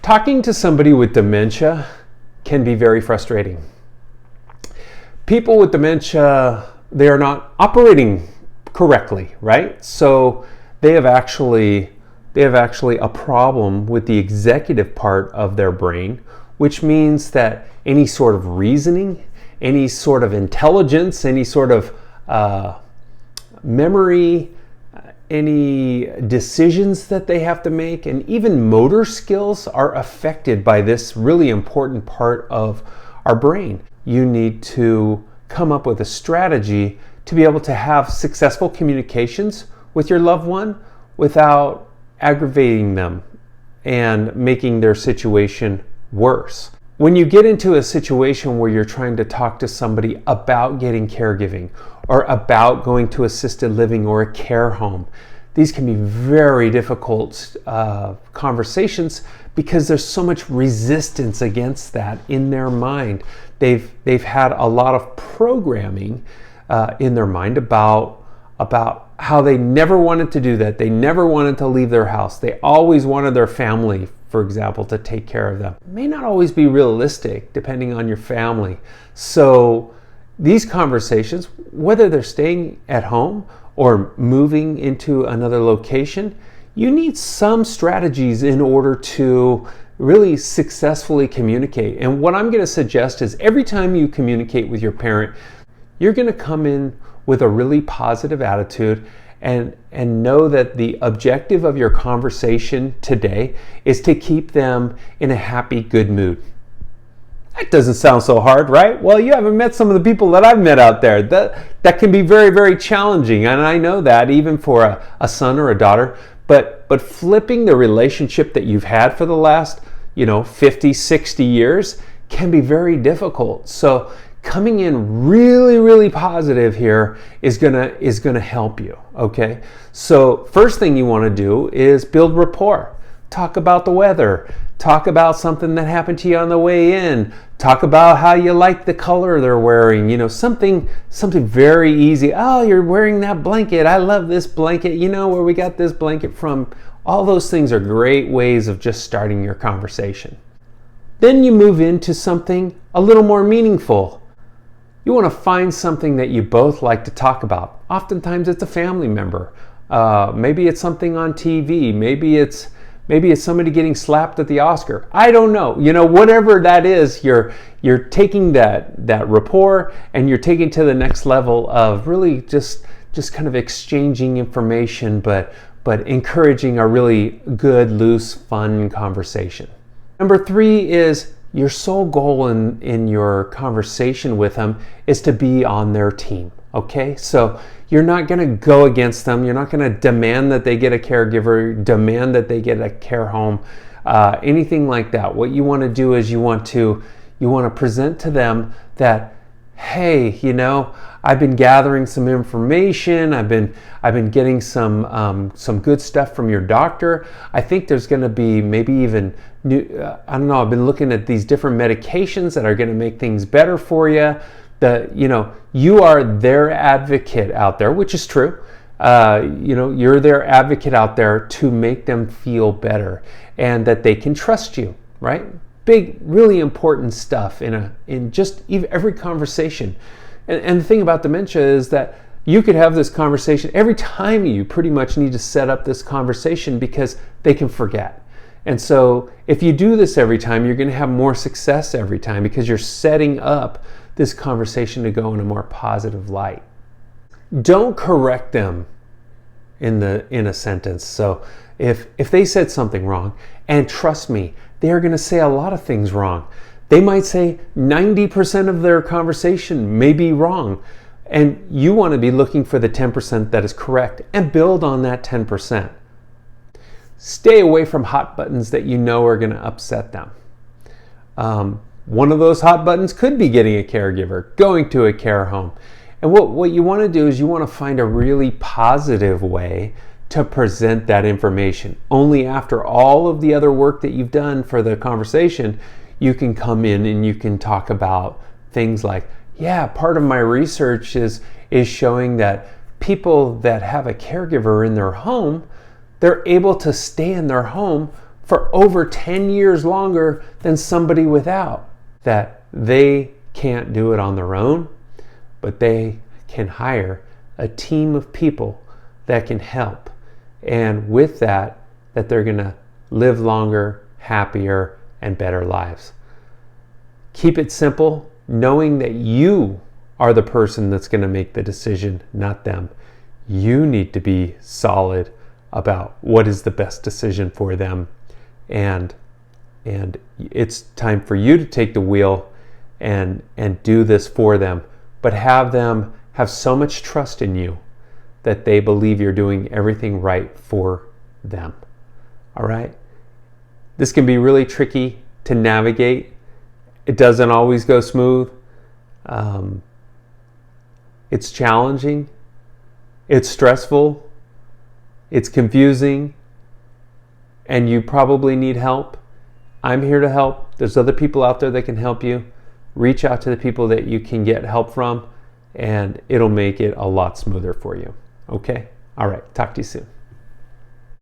Talking to somebody with dementia can be very frustrating. People with dementia, they are not operating correctly, right? So they have actually a problem with the executive part of their brain, which means that any sort of reasoning, any sort of intelligence, any sort of memory, any decisions that they have to make, and even motor skills are affected by this really important part of our brain. You need to come up with a strategy to be able to have successful communications with your loved one without aggravating them and making their situation worse. When you get into a situation where you're trying to talk to somebody about getting caregiving or about going to assisted living or a care home, these can be very difficult conversations because there's so much resistance against that in their mind. They've had a lot of programming in their mind about how they never wanted to do that. They never wanted to leave their house. They always wanted their family, for example, to take care of them. It may not always be realistic depending on your family. So these conversations, whether they're staying at home or moving into another location, you need some strategies in order to really successfully communicate. And what I'm going to suggest is every time you communicate with your parent, you're going to come in with a really positive attitude and know that the objective of your conversation today is to keep them in a happy, good mood. That doesn't sound so hard, right? Well, you haven't met some of the people that I've met out there. That can be very, very challenging, and I know that even for a son or a daughter. But flipping the relationship that you've had for the last 50, 60 years can be very difficult. So coming in really, really positive here is gonna help you, okay? So first thing you wanna do is build rapport. Talk about the weather. Talk about something that happened to you on the way in. Talk about how you like the color they're wearing. Something very easy. Oh, you're wearing that blanket. I love this blanket. You know where we got this blanket from? All those things are great ways of just starting your conversation. Then you move into something a little more meaningful. You want to find something that you both like to talk about. Oftentimes it's a family member. Maybe it's something on TV. Maybe it's somebody getting slapped at the Oscar. I don't know. Whatever that is, you're taking that rapport and you're taking to the next level of really just kind of exchanging information, but encouraging a really good, loose, fun conversation. Number 3 is your sole goal in your conversation with them is to be on their team. Okay, so you're not going to go against them. You're not going to demand that they get a caregiver, demand that they get a care home, anything like that. What you want to do is you want to present to them that, hey, I've been gathering some information. I've been getting some good stuff from your doctor. I think there's going to be maybe even new. I don't know. I've been looking at these different medications that are going to make things better for you. You are their advocate out there, which is true. You're their advocate out there to make them feel better and that they can trust you, right? Big, really important stuff in just every conversation. And the thing about dementia is that you could have this conversation every time. You pretty much need to set up this conversation because they can forget. And so if you do this every time, you're going to have more success every time because you're setting up this conversation to go in a more positive light. Don't correct them in a sentence. So if they said something wrong, and trust me, they are going to say a lot of things wrong. They might say 90% of their conversation may be wrong, and you want to be looking for the 10% that is correct and build on that 10%. Stay away from hot buttons that you know are going to upset them. One of those hot buttons could be getting a caregiver, going to a care home. And what you want to do is you want to find a really positive way to present that information. Only after all of the other work that you've done for the conversation, you can come in and you can talk about things like, yeah, part of my research is showing that people that have a caregiver in their home, they're able to stay in their home for over 10 years longer than somebody without. That they can't do it on their own, but they can hire a team of people that can help. And with that, that they're going to live longer, happier, and better lives. Keep it simple, knowing that you are the person that's going to make the decision, not them. You need to be solid about what is the best decision for them. And it's time for you to take the wheel and do this for them. But have them have so much trust in you that they believe you're doing everything right for them. All right? This can be really tricky to navigate. It doesn't always go smooth. It's challenging. It's stressful. It's confusing. And you probably need help. I'm here to help. There's other people out there that can help you. Reach out to the people that you can get help from, and it'll make it a lot smoother for you. Okay? All right. Talk to you soon.